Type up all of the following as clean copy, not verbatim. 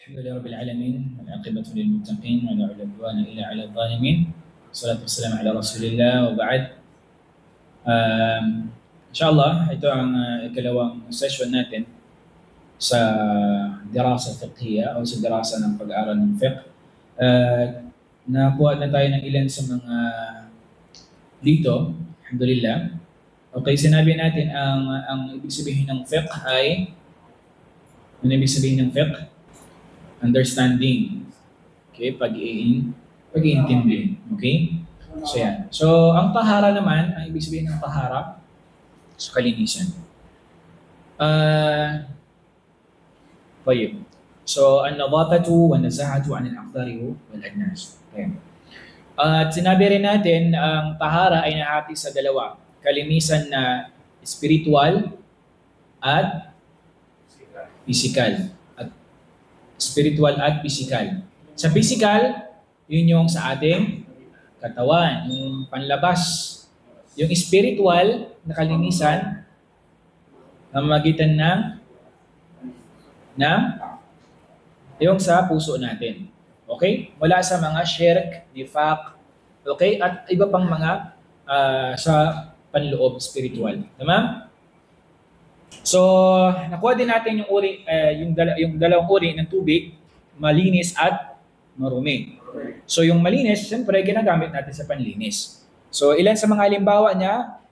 الحمد لله رب العالمين والعاقبة للمتقين ولا عدوان إلا على الظالمين والصلاة والسلام على رسول الله وبعد. Inshallah, ito ang ikalawang session natin sa dirasa fiqhiyya o sa dirasa ng pag-aaral ng fiqh. Nakuha na tayo ng ilan sa mga dito, alhamdulillah. Okay, sinabi natin ang ibig sabihin ng fiqh ay, ano ibig sabihin ng fiqh? Understanding. Okay, pag-iintindi. Okay? So yan. So, ang tahara naman, ang ibig sabihin ng tahara, so kalinisan. طيب. So, an-nadafatu wa nazahatu 'anil aqdari wal ajnas. Okay. At sinabi rin natin, ang tahara ay nahati sa dalawa. Kalinisan na spiritual at physical. Spiritual at physical. Sa physical, yun yung sa ating katawan, yung panlabas. Yung spiritual na kalinisan, na magitan ng yung sa puso natin. Okay? Mula sa mga shirk, nifaq, okay? At iba pang mga sa panloob spiritual. Tama? So, nakuha din natin yung uri, yung dalawang uri ng tubig, malinis at marumi. So, yung malinis, siyempre, ginagamit natin sa panlinis. So, ilan sa mga halimbawa niya?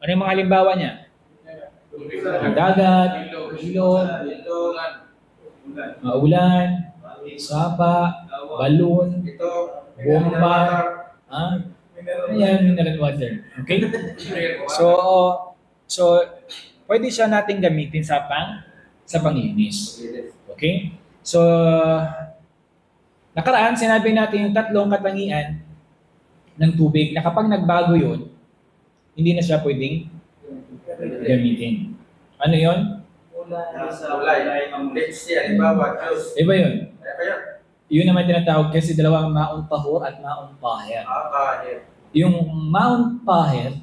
Ano yung mga halimbawa niya? Dagat, ilog, ulan, sapa, balon, bomba, ayan, mineral water. Okay? So, pwede siya natin gamitin sa panglinis. Okay? So, nakaraan, sinabi natin yung tatlong katangian ng tubig na kapag nagbago yun, hindi na siya pwedeng gamitin. Ano yun? Iba yun. Yun naman tinatawag kasi dalawang ma'un tahur at ma'un tahir. Yung ma'un tahir,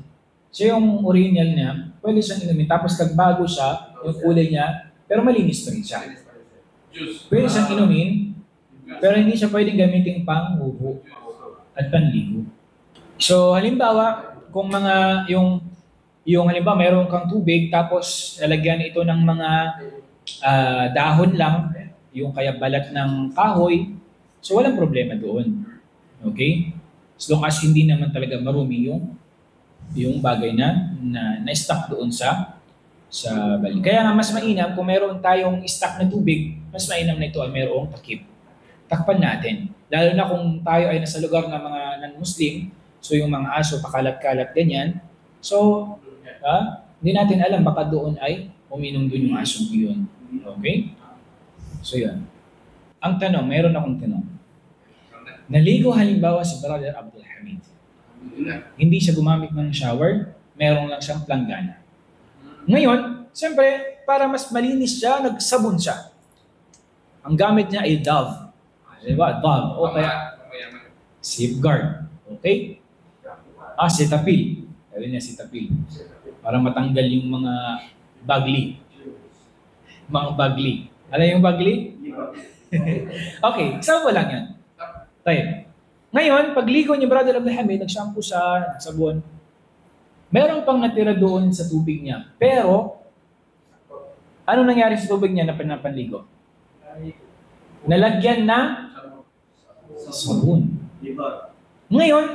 siya yung original niya, pwede siyang inumin. Tapos nagbago siya, yung kulay niya, pero malinis pa rin siya. Pwede siyang inumin, pero hindi siya pwedeng gamitin pang ubo at panligo. So, halimbawa, kung yung halimbawa, meron kang tubig, tapos lalagyan ito ng mga dahon lang, yung kaya balat ng kahoy, so walang problema doon. Okay? As long as hindi naman talaga marumi yung bagay na stock doon sa balik. Kaya nga mas mainam kung meron tayong stock na tubig, mas mainam na ito ay mayroong takip. Takpan natin. Lalo na kung tayo ay nasa lugar ng mga non-Muslim, so yung mga aso pakalat-kalat ganyan. So, hindi natin alam baka doon ay uminom doon yung asong yun. Okay? So yun. Ang tanong, meron akong tanong. Naligo halimbawa si Brother Abdul Hamid. Hindi siya gumamit ng shower, meron lang siyang planggana. Ngayon, siyempre, para mas malinis siya, nagsabon siya. Ang gamit niya ay Dove. Diba? Dove. O kaya, safeguard. Okay? Cetaphil. Sabi niya Cetaphil. Para matanggal yung mga bagli. Mga bagli. Alam yung bagli? Okay, example lang yan. Tayo. Ngayon, pagligo ni Brother Abdul Hamid, nag-shampoo siya, nagsabon. Meron pang natira doon sa tubig niya. Pero, ano nangyari sa tubig niya na panapanligo? Nalagyan ng sabon. Ngayon,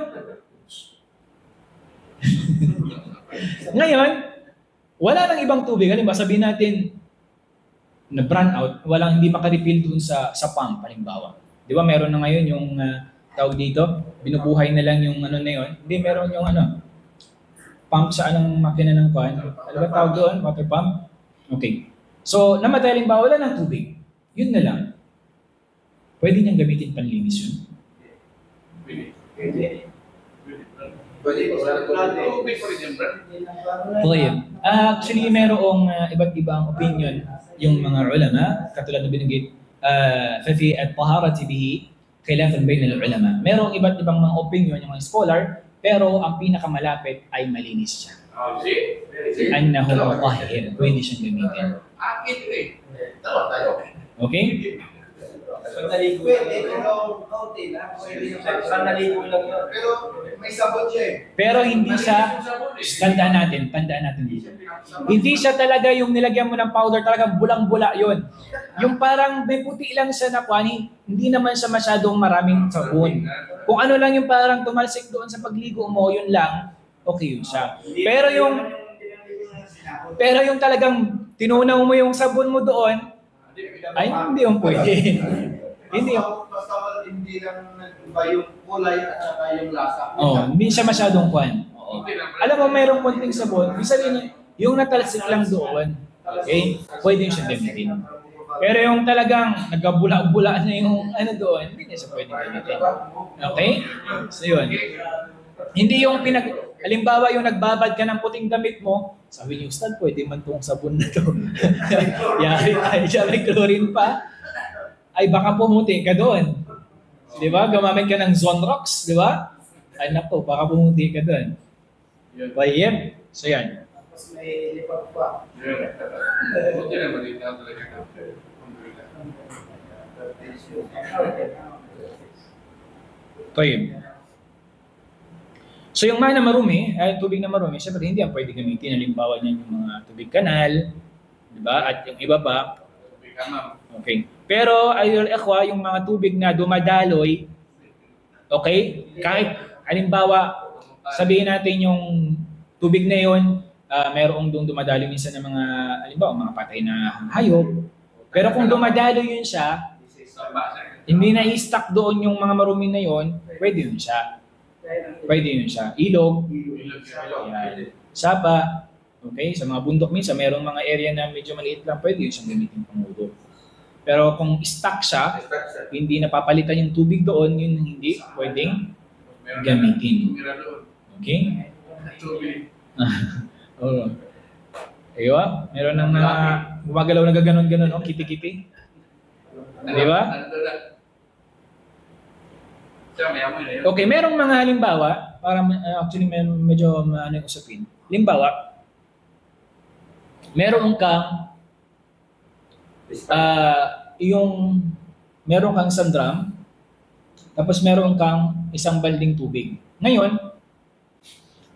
wala nang ibang tubig. Halimbawa, sabihin natin, na brand out, hindi maka-refill doon sa pump, halimbawa. Di ba meron na ngayon yung tawag dito, binubuhay na lang yung ano na yun. Hindi, meron yung pump sa anong makina ng pan. Ano ba tawag doon? Water pump? Okay. So, namatay halimbawa, wala ng tubig. Yun na lang. Pwede niyang gamitin panlinis yun? Actually, merong iba't ibang opinion yung mga ulama, katulad na binanggit, ففي الطهارة به خلاف بين العلماء. Merong iba't ibang mga opinion yung mga scholar, pero ang pinakamalapit ay malinis siya. Annahu mutahhir, pwede siyang gamitin. Okay? Sandaligo. Pwede, pero kaunti lang. Sandaligo lang yun. Pero may sabon siya eh. Pero hindi siya, tandaan natin dito. Hindi siya talaga yung nilagyan mo ng powder, talagang bulang-bula yun. Yung parang may puti lang siya na kwani, hindi naman siya masyadong maraming sabon. Kung ano lang yung parang tumalsik doon sa pagligo mo, yun lang, okay yun siya. Pero yung talagang tinunaw mo yung sabon mo doon, ay hindi yung pwede. Hindi yung hindi lang ba yung kulay at saka yung lasa. Hindi siya masyadong kwan. Alam mo, mayroong konting sabon, ibig sabihin, yung natalsik lang doon, okay, pwede yung siya gamitin. Pero yung talagang nagkabula-bula na yung ano doon, hindi na siya pwede gamitin. Okay? So yun. Hindi yung halimbawa yung nagbabad ka ng puting damit mo, sabi niyo, Ustad, pwede man tong sabon na to. Yari tayo siya, may chlorine pa. Ay baka pumuti ka doon. Di ba? Gumamit ka ng Zonrox, di ba? Ay naku, baka pumuti ka doon. Bayem. So yan. Tapos may lipat pa. Buti na malita talaga na. Bayem. So yung mana marumi, ay tubig na marumi, syempre hindi ang pwede gamitin. Halimbawa niyan yung mga tubig kanal, di ba? At yung iba pa. Okay. Pero ayol ikhwa, yung mga tubig na dumadaloy, okay? Kahit halimbawa, sabihin natin yung tubig na yon, mayroong doon dumadaloy minsan ng mga, halimbawa, mga patay na hayop. Pero kung dumadaloy yun siya, hindi na i-stock doon yung mga marumi na yon, pwede yun siya. Pwede yun siya. Ilog, yan. Sapa, okay? Sa mga bundok minsan, mayroong mga area na medyo maliit lang, pwede yun siyang gamitin pangulo. Pero kung stock siya, hindi napapalitan yung tubig doon, yun hindi pwedeng gamitin. Okay? Oo. Aywa, meron ng mga gumagalaw na gaganon-ganon, kiti-kiti. Di ba? Okay, merong mga halimbawa, para actually medyo ano yung usapin. Halimbawa, meron kang meron kang isang drum, tapos meron kang isang balding tubig. Ngayon,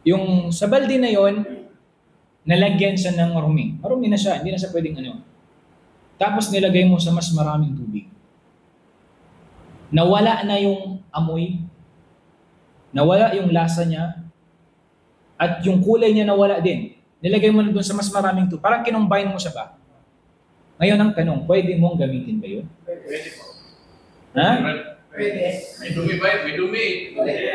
yung sa balde na yon, nalagyan siya ng marumi. Marumi na siya, hindi na siya pwedeng ano. Tapos nilagay mo sa mas maraming tubig. Nawala na yung amoy, nawala yung lasa niya, at yung kulay niya nawala din. Nilagay mo na doon sa mas maraming tubig. Parang kinumbine mo siya ba? Ngayon ang tanong, pwede mong gamitin ba yun? Pwede po. Ha? Pwede. May dumi ba? May dumi. Pwede.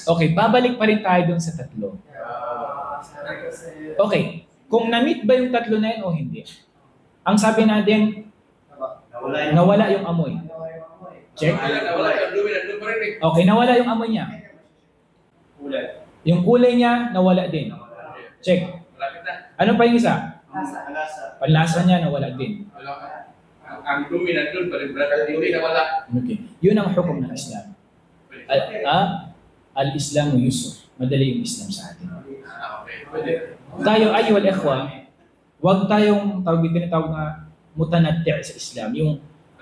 Okay, babalik pa rin tayo doon sa tatlo. Okay, kung na-meet ba yung tatlo na yun o hindi? Ang sabi natin, nawala yung amoy. Check. Nawala yung dumi. Nandun pa rin eh. Okay, nawala yung amoy niya. Yung kulay niya, nawala din. Check. Malapit na. Ano pa yung isa? Lasa. Panlasa niya, nawala din. Ang dumi nandun pa rin. Hindi nawala. Okay. Yun ang hukom ng Islam. Al-Islamu yusuf. Madali yung Islam sa atin. Okay. Pwede. Tayo, ayyuhal ikhwa, huwag tayong tinatawag na mutanati sa Islam. Yung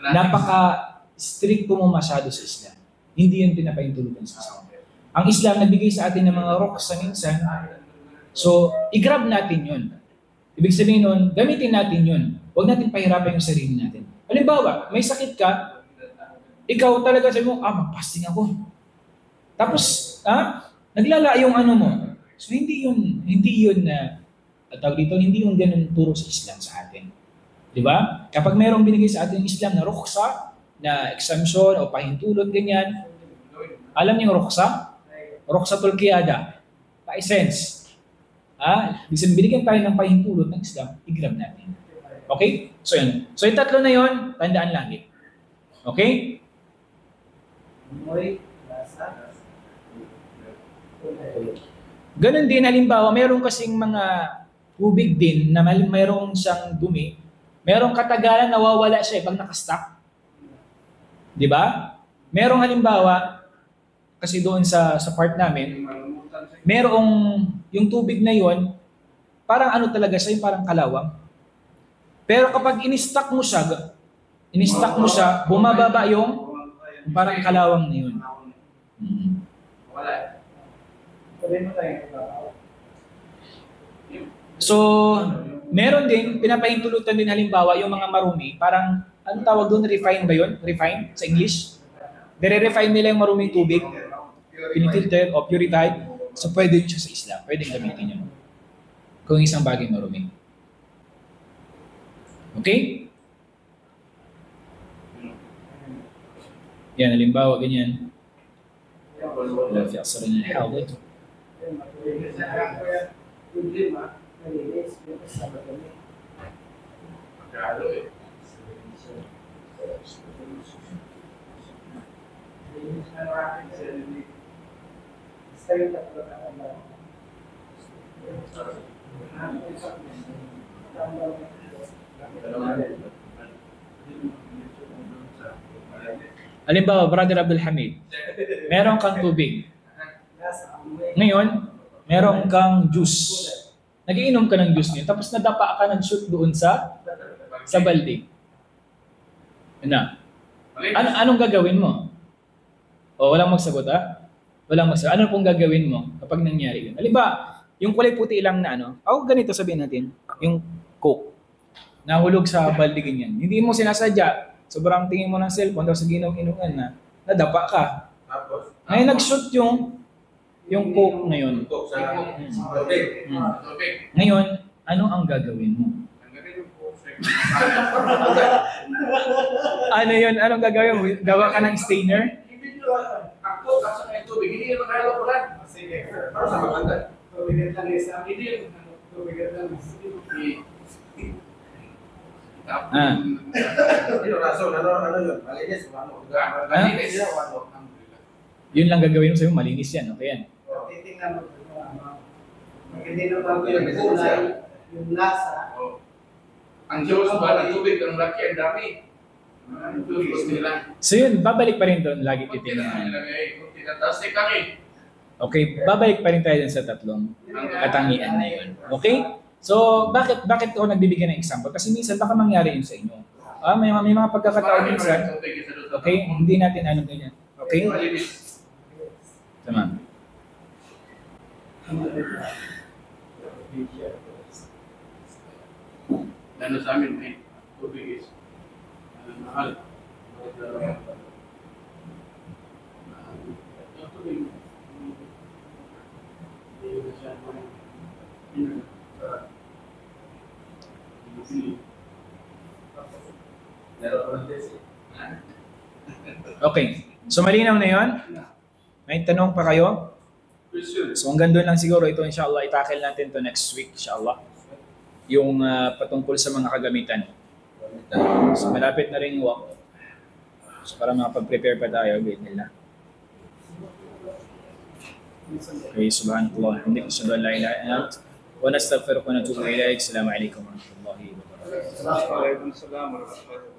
napaka-stricto mo masyado sa Islam. Hindi yun pinapahintulutan sa Islam. Ang Islam nagbigay sa atin ng mga ruksa minsan. So, i-grab natin yun. Ibig sabihin nun, gamitin natin yun. Huwag natin pahirapan yung sarili natin. Halimbawa, may sakit ka, ikaw talaga sabi mo, mag-fasting ako. Tapos, naglala yung ano mo. So, hindi yun na, hindi yun ganun turo sa Islam sa atin. Di ba? Kapag mayroong binigay sa atin ng Islam na ruksa, na exemption o pahintulot, ganyan, alam niyo yung ruksa? Ruksatul qiyada. Pa-essence. Binigyan tayo ng pahintulot ng Islam, i-grab natin. Okay? So yun. So yung tatlo na yun, tandaan lagi. Okay? Ganon din, halimbawa, meron kasing mga tubig din na mayroong siyang dumi, merong katagalan nawawala siya pag nakastock. Di ba? Merong halimbawa, kasi doon sa part namin, merong yung tubig na yon, parang ano talaga siya, yung parang kalawang. Pero kapag in-stock mo siya, in-stack mo siya, bumababa yung parang kalawang na yun. Wala. So, meron din, pinapahintulutan din halimbawa yung mga marumi, parang, ano tawag doon, refine ba yun? Refine sa English? Dire-refine nila yung maruming tubig, pinifilter o purified. So, pwede yun siya sa Islam. Pwede gamitin yun. Kung isang bagay marumi. Okay? Yan, halimbawa, ganyan. Wala fi asrin al-hadid. Magkalo eh. Halimbawa, Brother Abdul Hamid, meron kang tubig. Ngayon, meron kang juice. Nagiinom ka ng juice niyo, tapos nadapa ka ng shoot doon sa balde. Na. Anong gagawin mo? O, walang magsagot, ha? Walang magsagot. Ano pong gagawin mo kapag nangyari yun? Halimbawa, yung kulay puti lang na ganito sabihin natin, yung Coke, nahulog sa balde ganyan. Hindi mo sinasadya. Sobrang tingin mo ng cellphone, tapos ginom-inuman na, nadapa ka. Tapos? Ngayon nag-shoot yung Coke ngayon. Coke sa tubig. Ngayon, ano ang gagawin mo? Ano yun? Anong gagawin mo? Gawa ka ng stainer? Hindi nyo, ang Coke at saka yung tubig, hindi nyo makahalo ko lang. Sige, para sa maganda. Tubig at langis. Hindi yun. Tubig at langis. Sino rason? Ano yun? Malinis? Malinis. Yun lang gagawin mo sa'yo, malinis yan. Okay yan. Titingnan mo. Hindi na bago yung kulay, yung lasa. Ang Diyos ba ng tubig, ang laki, ang dami. Ang tubig nila. So yun, babalik pa rin doon. Lagi titingnan. Tinatastik kami. Okay, babalik pa rin tayo dun sa tatlong katangian na yun. Okay? So, bakit ako nagbibigay ng example? Kasi minsan baka mangyari yun sa inyo. May mga pagkakataon minsan. Okay? Hindi natin ano ganyan. Okay? Tama. Lalo sa amin, tubig is mahal. Okay. So, malinaw na yun? May tanong pa kayo? So, hanggang doon lang siguro ito, inshallah, itakil natin to next week, inshallah. Yung patungkol sa mga kagamitan. So, malapit na rin walk. So, para makapag-prepare pa tayo, bismillah. Okay, subhanallah, alhamdulillah, ashhadu an la ilaha illa anta wa nastaghfiruka wa natubu ilaik. Assalamu alaikum wa rahmatullahi wa barakatuh. Waalaikumsalam warahmatullahi wabarakatuh.